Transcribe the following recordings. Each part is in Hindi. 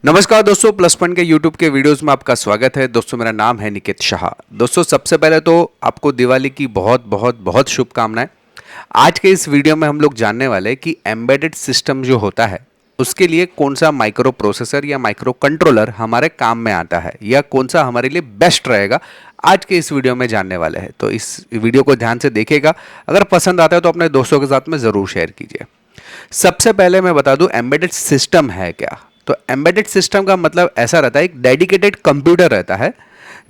नमस्कार दोस्तों, प्लस पॉइंट के यूट्यूब के वीडियोस में आपका स्वागत है। दोस्तों मेरा नाम है निकेत शाह। दोस्तों सबसे पहले तो आपको दिवाली की बहुत बहुत बहुत शुभकामनाएं। आज के इस वीडियो में हम लोग जानने वाले हैं कि एम्बेडेड सिस्टम जो होता है उसके लिए कौन सा माइक्रो प्रोसेसर या माइक्रो कंट्रोलर हमारे काम में आता है या कौन सा हमारे लिए बेस्ट रहेगा, आज के इस वीडियो में जानने वाले हैं। तो इस वीडियो को ध्यान से देखिएगा। अगर पसंद आता है तो अपने दोस्तों के साथ में ज़रूर शेयर कीजिए। सबसे पहले मैं बता दूं एम्बेडेड सिस्टम है क्या। तो एम्बेडेड सिस्टम का मतलब ऐसा रहता है, एक डेडिकेटेड कंप्यूटर रहता है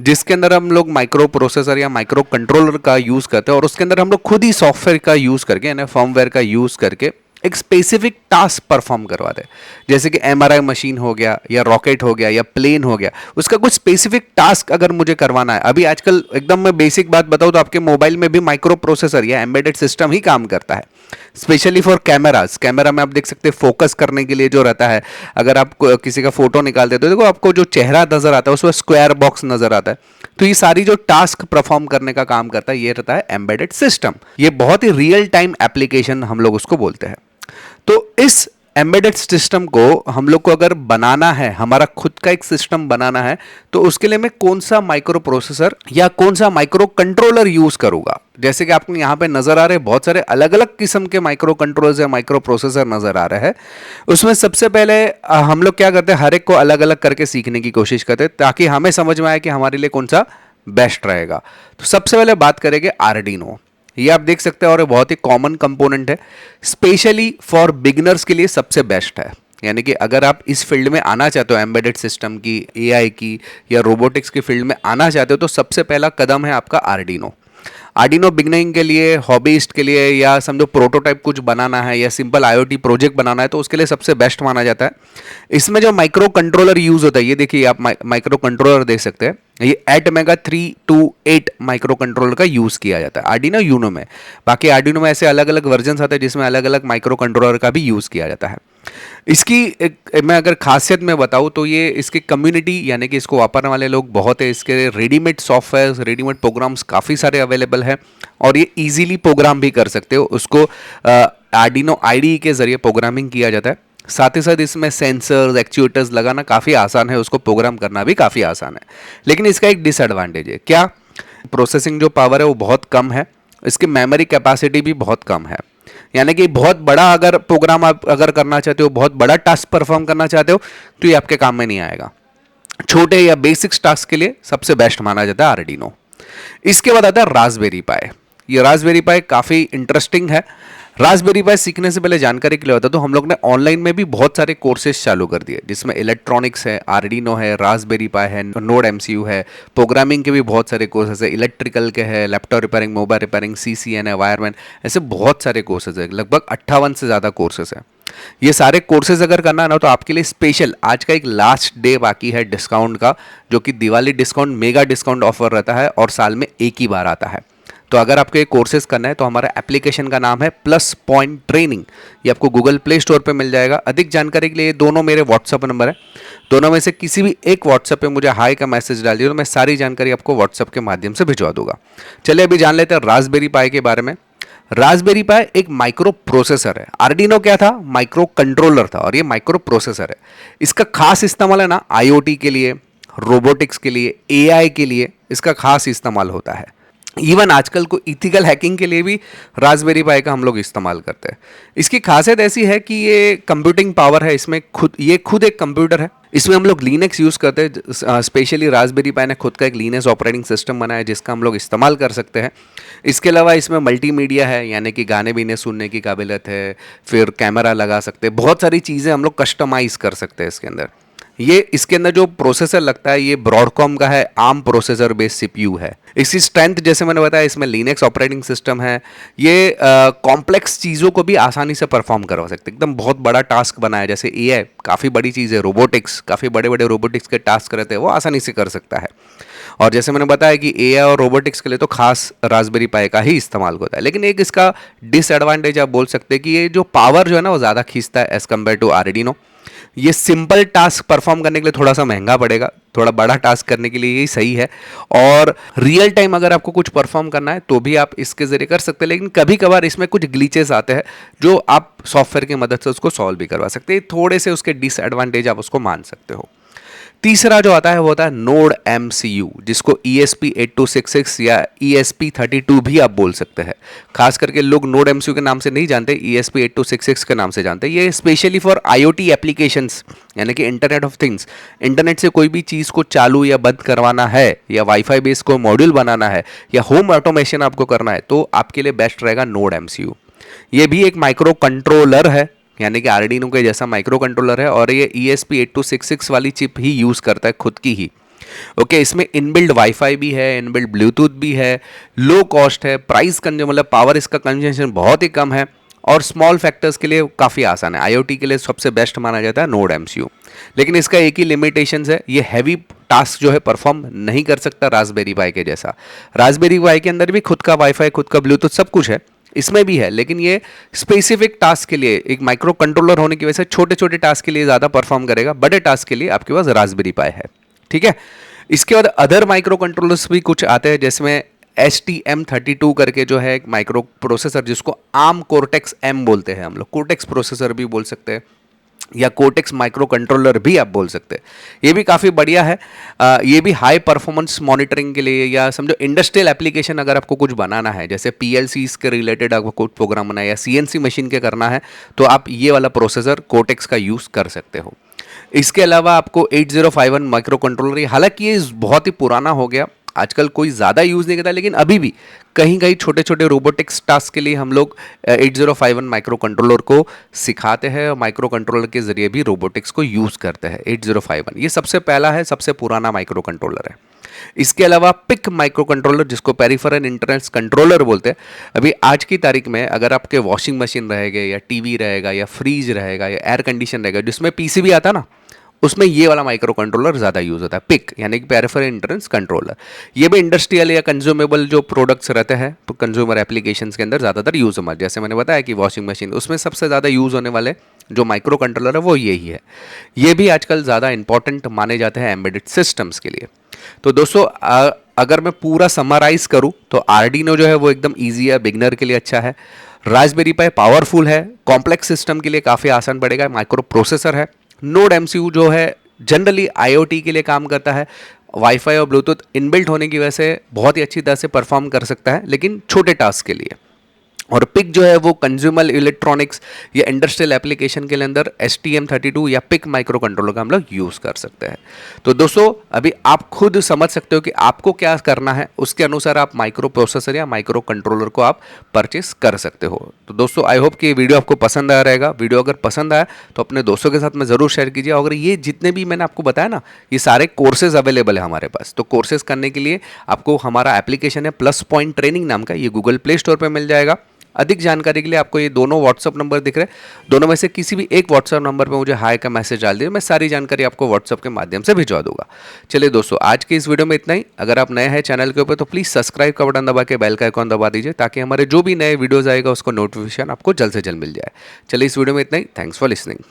जिसके अंदर हम लोग माइक्रो प्रोसेसर या माइक्रो कंट्रोलर का यूज़ करते हैं और उसके अंदर हम लोग खुद ही सॉफ्टवेयर का यूज़ करके यानी फर्मवेयर का यूज़ करके एक स्पेसिफिक टास्क परफॉर्म करवाते हैं। जैसे कि एमआरआई मशीन हो गया या रॉकेट हो गया या प्लेन हो गया, उसका कुछ स्पेसिफिक टास्क अगर मुझे करवाना है। अभी आजकल एकदम मैं बेसिक बात बताऊं तो आपके मोबाइल में भी माइक्रो प्रोसेसर या एम्बेडेड सिस्टम ही काम करता है, स्पेशली फॉर कैमराज। कैमरा में आप देख सकते हैं फोकस करने के लिए जो रहता है, अगर आप किसी का फोटो निकालते हो तो देखो आपको जो चेहरा नजर आता है उसमें स्क्वायर बॉक्स नजर आता है। तो ये सारी जो टास्क परफॉर्म करने का काम करता है ये रहता है एम्बेडेड सिस्टम। ये बहुत ही रियल टाइम एप्लीकेशन हम लोग उसको बोलते हैं। तो इस एम्बेडेड सिस्टम को हम लोग को अगर बनाना है, हमारा खुद का एक सिस्टम बनाना है, तो उसके लिए मैं कौन सा माइक्रो प्रोसेसर या कौन सा माइक्रो कंट्रोलर यूज करूंगा। जैसे कि आपको यहाँ पे नजर आ रहे हैं बहुत सारे अलग अलग किस्म के माइक्रो कंट्रोलर्स या माइक्रो प्रोसेसर नजर आ रहे हैं। उसमें सबसे पहले हम लोग क्या करते हैं, हर एक को अलग अलग करके सीखने की कोशिश करते हैं ताकि हमें समझ में आए कि हमारे लिए कौन सा बेस्ट रहेगा। तो सबसे पहले बात करेंगे आर्डिनो। ये आप देख सकते हैं और ये बहुत ही कॉमन कंपोनेंट है, स्पेशली फॉर बिगिनर्स के लिए सबसे बेस्ट है। यानी कि अगर आप इस फील्ड में आना चाहते हो, एम्बेडेड सिस्टम की, एआई की या रोबोटिक्स की फील्ड में आना चाहते हो, तो सबसे पहला कदम है आपका आर्डिनो। आर्डिनो बिगनिंग के लिए, हॉबीस्ट के लिए या समझो प्रोटोटाइप कुछ बनाना है या सिंपल आईओटी प्रोजेक्ट बनाना है तो उसके लिए सबसे बेस्ट माना जाता है। इसमें जो माइक्रो कंट्रोलर यूज होता है, ये देखिए आप माइक्रो कंट्रोलर देख सकते हैं, ये ATmega 328 माइक्रो कंट्रोलर का यूज किया जाता है आर्डिनो यूनो में। बाकी आर्डिनो में ऐसे अलग अलग वर्जन आते हैं जिसमें अलग अलग माइक्रो कंट्रोलर का भी यूज किया जाता है। इसकी मैं अगर खासियत में बताऊं तो ये इसकी कम्युनिटी यानी कि इसको वापरने वाले लोग बहुत है। इसके रेडीमेड सॉफ्टवेयर, रेडीमेड प्रोग्राम्स काफ़ी सारे अवेलेबल है और ये इजीली प्रोग्राम भी कर सकते हो। उसको आर्डिनो IDE के जरिए प्रोग्रामिंग किया जाता है। साथ ही साथ इसमें सेंसर्स, एक्चुएटर्स लगाना काफ़ी आसान है, उसको प्रोग्राम करना भी काफ़ी आसान है। लेकिन इसका एक डिसएडवांटेज है क्या, प्रोसेसिंग जो पावर है वो बहुत कम है, इसकी मेमोरी कैपेसिटी भी बहुत कम है। यानी कि बहुत बड़ा अगर प्रोग्राम आप अगर करना चाहते हो, बहुत बड़ा टास्क परफॉर्म करना चाहते हो तो ये आपके काम में नहीं आएगा। छोटे या बेसिक टास्क के लिए सबसे बेस्ट माना जाता है आर्डिनो। इसके बाद आता है रास्पबेरी पाई। ये रास्पबेरी पाई काफ़ी इंटरेस्टिंग है। रास्पबेरी पाई सीखने से पहले जानकारी के लिए होता है तो हम लोग ने ऑनलाइन में भी बहुत सारे कोर्सेज चालू कर दिए जिसमें इलेक्ट्रॉनिक्स है, आर्डिनो है, रास्पबेरी पाई है, नोड MCU है, प्रोग्रामिंग के भी बहुत सारे कोर्सेज है, इलेक्ट्रिकल के है, laptop repairing, mobile repairing, CCN है, वायरमैन, ऐसे बहुत सारे कोर्सेज है। लगभग 58 से ज़्यादा कोर्सेज है। ये सारे कोर्सेज अगर करना है ना तो आपके लिए स्पेशल आज का एक लास्ट डे बाकी है डिस्काउंट का, जो कि Diwali discount, mega discount offer रहता है और साल में एक ही बार आता है। तो अगर आपको ये कोर्सेज करना है तो हमारा एप्लीकेशन का नाम है प्लस पॉइंट ट्रेनिंग। ये आपको गूगल प्ले स्टोर पे मिल जाएगा। अधिक जानकारी के लिए दोनों मेरे व्हाट्सअप नंबर है, दोनों में से किसी भी एक व्हाट्सअप पे मुझे हाई का मैसेज डाल दिए तो मैं सारी जानकारी आपको व्हाट्सअप के माध्यम से भिजवा दूंगा। चलिए अभी जान लेते हैं रास्पबेरी पाई के बारे में। रास्पबेरी पाई एक माइक्रो प्रोसेसर है। आर्डिनो क्या था, माइक्रो कंट्रोलर था और ये माइक्रो प्रोसेसर है। इसका खास इस्तेमाल है ना IoT के लिए, रोबोटिक्स के लिए, AI के लिए इसका खास इस्तेमाल होता है। इवन आजकल को इथिकल हैकिंग के लिए भी रास्पबेरी पाई का हम लोग इस्तेमाल करते हैं। इसकी खासियत ऐसी है कि ये कंप्यूटिंग पावर है, इसमें खुद एक कंप्यूटर है। इसमें हम लोग लिनक्स यूज़ करते हैं। स्पेशली रास्पबेरी पाई ने खुद का एक लिनक्स ऑपरेटिंग सिस्टम बनाया है जिसका हम लोग इस्तेमाल कर सकते हैं। इसके अलावा इसमें मल्टीमीडिया है, यानी कि गाने बीने सुनने की काबिलियत है, फिर कैमरा लगा सकते हैं, बहुत सारी चीज़ें हम लोग कस्टमाइज़ कर सकते हैं इसके अंदर। ये इसके अंदर जो प्रोसेसर लगता है ये ब्रॉडकॉम का है, ARM प्रोसेसर बेस्ड CPU है। इसकी स्ट्रेंथ जैसे मैंने बताया, इसमें लिनक्स ऑपरेटिंग सिस्टम है। ये कॉम्प्लेक्स चीज़ों को भी आसानी से परफॉर्म करवा सकते हैं। एकदम बहुत बड़ा टास्क बनाया, जैसे AI काफ़ी बड़ी चीज़ है, रोबोटिक्स काफ़ी बड़े बड़े रोबोटिक्स के टास्क रहते हैं वो आसानी से कर सकता है। और जैसे मैंने बताया कि AI और रोबोटिक्स के लिए तो खास रास्पबेरी पाई का ही इस्तेमाल होता है। लेकिन एक इसका डिसएडवांटेज आप बोल सकते हैं कि ये जो पावर जो है ना वो ज़्यादा खींचता है एज़ कम्पेयर टू आर्डिनो। ये सिंपल टास्क परफॉर्म करने के लिए थोड़ा सा महंगा पड़ेगा, थोड़ा बड़ा टास्क करने के लिए यही सही है। और रियल टाइम अगर आपको कुछ परफॉर्म करना है तो भी आप इसके ज़रिए कर सकते हैं, लेकिन कभी कभार इसमें कुछ ग्लिचेस आते हैं जो आप सॉफ्टवेयर की मदद से उसको सॉल्व भी करवा सकते हैं। थोड़े से उसके डिसएडवांटेज आप उसको मान सकते हो। तीसरा जो आता है वो होता है नोड MCU, जिसको ESP8266 या ESP32 भी आप बोल सकते हैं। खास करके लोग नोड MCU के नाम से नहीं जानते, ESP8266 के नाम से जानते हैं। ये स्पेशली फॉर IoT एप्लीकेशंस, यानी कि इंटरनेट ऑफ थिंग्स, इंटरनेट से कोई भी चीज़ को चालू या बंद करवाना है, या वाईफाई बेस को मॉड्यूल बनाना है, या होम ऑटोमेशन आपको करना है, तो आपके लिए बेस्ट रहेगा नोड MCU। ये भी एक माइक्रो कंट्रोलर है, यानी कि आर्डिनो के जैसा माइक्रो कंट्रोलर है, और ये ESP8266 वाली चिप ही यूज़ करता है खुद की ही। ओके, इसमें इनबिल्ड वाईफाई भी है, इनबिल्ड ब्लूटूथ भी है, लो कॉस्ट है, प्राइस मतलब पावर इसका कंजम्पशन बहुत ही कम है, और स्मॉल फैक्टर्स के लिए काफ़ी आसान है। IoT के लिए सबसे बेस्ट माना जाता है नोड MCU। लेकिन इसका एक ही लिमिटेशंस है, ये हैवी टास्क जो है परफॉर्म नहीं कर सकता रास्पबेरी पाई के जैसा। रास्पबेरी पाई के अंदर भी खुद का वाईफाई, खुद का ब्लूटूथ सब कुछ है, इसमें भी है, लेकिन ये स्पेसिफिक टास्क के लिए, एक माइक्रो कंट्रोलर होने की वजह से छोटे छोटे टास्क के लिए ज़्यादा परफॉर्म करेगा। बड़े टास्क के लिए आपके पास रास्पबेरी पाई है, ठीक है। इसके बाद अदर माइक्रो कंट्रोलर्स भी कुछ आते हैं, जिसमें STM32 करके जो है एक माइक्रो प्रोसेसर, जिसको ARM Cortex M बोलते हैं हम लोग, कोर्टेक्स प्रोसेसर भी बोल सकते हैं, या कोर्टेक्स माइक्रो कंट्रोलर भी आप बोल सकते हैं। ये भी काफ़ी बढ़िया है। ये भी हाई परफॉर्मेंस मॉनिटरिंग के लिए, या समझो इंडस्ट्रियल एप्लीकेशन अगर आपको कुछ बनाना है, जैसे PLCs के रिलेटेड आपको कुछ प्रोग्राम बनाना है, या CNC मशीन के करना है, तो आप ये वाला प्रोसेसर कोर्टेक्स का यूज़ कर सकते हो। इसके अलावा आपको 8051 माइक्रो कंट्रोलर, हालांकि ये बहुत ही पुराना हो गया, आजकल कोई ज़्यादा यूज़ नहीं करता, लेकिन अभी भी कहीं कहीं छोटे छोटे रोबोटिक्स टास्क के लिए हम लोग 8051 माइक्रो कंट्रोलर को सिखाते हैं, और माइक्रो कंट्रोलर के ज़रिए भी रोबोटिक्स को यूज़ करते हैं। 8051 ये सबसे पहला है, सबसे पुराना माइक्रो कंट्रोलर है। इसके अलावा पिक माइक्रो कंट्रोलर, जिसको पेरिफेरल इंटरफेस कंट्रोलर बोलते हैं, अभी आज की तारीख में अगर आपके वॉशिंग मशीन रहेगा, या टीवी रहेगा, या फ्रीज रहेगा, या एयर कंडीशन रहेगा, जिसमें PCB आता ना, उसमें ये वाला माइक्रो कंट्रोलर ज़्यादा यूज़ होता है, पिक यानी कि पेरिफेरल इंटरफेस कंट्रोलर। ये भी इंडस्ट्रियल या कंज्यूमेबल जो प्रोडक्ट्स रहते हैं, तो कंज्यूमर एप्लीकेशंस के अंदर ज़्यादातर यूज़ होता है। जैसे मैंने बताया कि वॉशिंग मशीन, उसमें सबसे ज़्यादा यूज़ होने वाले जो माइक्रो कंट्रोलर है वो यही है। ये भी आजकल ज़्यादा इंपॉर्टेंट माने जाते हैं एम्बेडेड सिस्टम्स के लिए। तो दोस्तों, अगर मैं पूरा समराइज करूं तो आर्डिनो जो है वो एकदम ईजी है, बिगनर के लिए अच्छा है। रास्पबेरी पाई पावरफुल है, कॉम्प्लेक्स सिस्टम के लिए काफ़ी आसान पड़ेगा, माइक्रो प्रोसेसर है। नोड MCU जो है जनरली IoT के लिए काम करता है, वाईफाई और ब्लूटूथ इनबिल्ट होने की वजह से बहुत ही अच्छी तरह से परफॉर्म कर सकता है, लेकिन छोटे टास्क के लिए। और पिक जो है वो कंज्यूमर इलेक्ट्रॉनिक्स या इंडस्ट्रियल एप्लीकेशन के लिए अंदर STM32 या पिक माइक्रो कंट्रोलर का हम लोग यूज़ कर सकते हैं। तो दोस्तों, अभी आप खुद समझ सकते हो कि आपको क्या करना है, उसके अनुसार आप माइक्रो प्रोसेसर या माइक्रो कंट्रोलर को आप परचेस कर सकते हो। तो दोस्तों, आई होप कि ये वीडियो आपको पसंद आया रहेगा। वीडियो अगर पसंद आया तो अपने दोस्तों के साथ में ज़रूर शेयर कीजिए। अगर ये जितने भी मैंने आपको बताया ना, ये सारे कोर्सेज अवेलेबल है हमारे पास। तो कोर्सेज करने के लिए आपको हमारा एप्लीकेशन है प्लस पॉइंट ट्रेनिंग नाम का, ये गूगल प्ले स्टोर पर मिल जाएगा। अधिक जानकारी के लिए आपको ये दोनों व्हाट्सअप नंबर दिख रहे हैं, दोनों में से किसी भी एक व्हाट्सअप नंबर पे मुझे हाई का मैसेज डाल दिए, मैं सारी जानकारी आपको व्हाट्सअप के माध्यम से भिजवा दूंगा। चलिए दोस्तों, आज के इस वीडियो में इतना ही। अगर आप नए हैं चैनल के ऊपर तो प्लीज़ सब्सक्राइब का बटन दबा के बेल का आइकॉन दबा दीजिए, ताकि हमारे जो भी नए वीडियोज़ आएगा उसको नोटिफिकेशन आपको जल्द से जल्द मिल जाए। चलिए, इस वीडियो में इतना ही। Thanks for listening.